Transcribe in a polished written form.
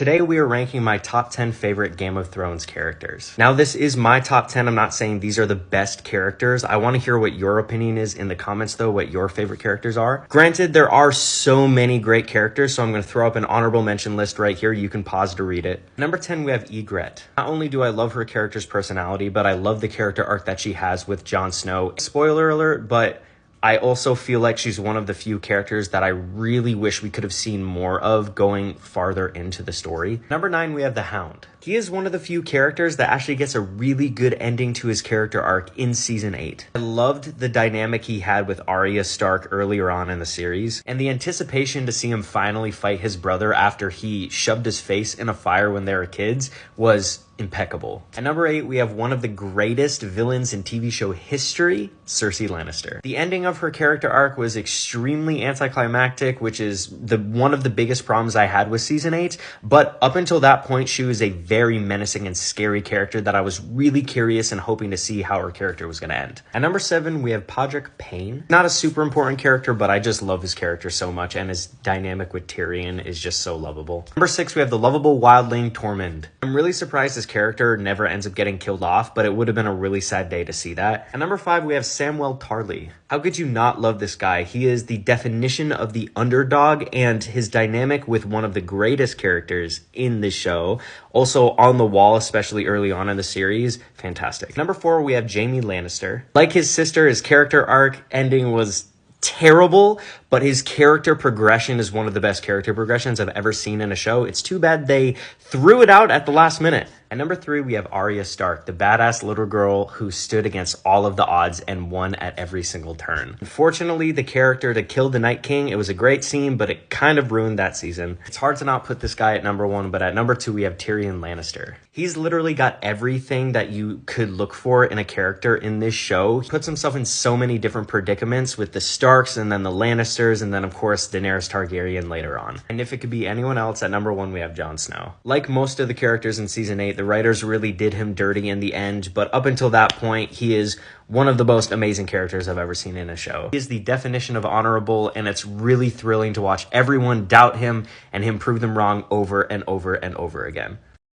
Today we are ranking my top 10 favorite Game of Thrones characters. Now this is my top 10. I'm not saying these are the best characters. I want to hear what your opinion is in the comments though, what your favorite characters are. Granted, there are so many great characters, so I'm going to throw up an honorable mention list right here. You can pause to read it. Number 10, we have Ygritte. Not only do I love her character's personality, but I love the character arc that she has with Jon Snow. Spoiler alert, but I also feel like she's one of the few characters that I really wish we could have seen more of going farther into the story. Number 9, we have the Hound. He is one of the few characters that actually gets a really good ending to his character arc in season 8. I loved the dynamic he had with Arya Stark earlier on in the series, and the anticipation to see him finally fight his brother after he shoved his face in a fire when they were kids was impeccable. At number 8, we have one of the greatest villains in TV show history, Cersei Lannister. The ending of her character arc was extremely anticlimactic, which is one of the biggest problems I had with season 8, but up until that point, she was a very menacing and scary character that I was really curious and hoping to see how her character was going to end. At number 7, we have Podrick Payne. Not a super important character, but I just love his character so much, and his dynamic with Tyrion is just so lovable. Number 6, we have the lovable wildling Tormund. I'm really surprised his character never ends up getting killed off, but it would have been a really sad day to see that. At number 5, we have Samwell Tarly. How could you not love this guy? He is the definition of the underdog, and his dynamic with one of the greatest characters in this show, also on the wall, especially early on in the series, fantastic. Number 4, we have Jaime Lannister. Like his sister, his character arc ending was terrible, but his character progression is one of the best character progressions I've ever seen in a show. It's too bad they threw it out at the last minute. At number 3, we have Arya Stark, the badass little girl who stood against all of the odds and won at every single turn. Unfortunately, the character to kill the Night King, it was a great scene, but it kind of ruined that season. It's hard to not put this guy at number 1, but at number 2, we have Tyrion Lannister. He's literally got everything that you could look for in a character in this show. He puts himself in so many different predicaments with the Starks and then the Lannisters and then, of course, Daenerys Targaryen later on. And if it could be anyone else, at number 1, we have Jon Snow. Like most of the characters in season 8, the writers really did him dirty in the end, but up until that point, he is one of the most amazing characters I've ever seen in a show. He is the definition of honorable, and it's really thrilling to watch everyone doubt him and him prove them wrong over and over and over again.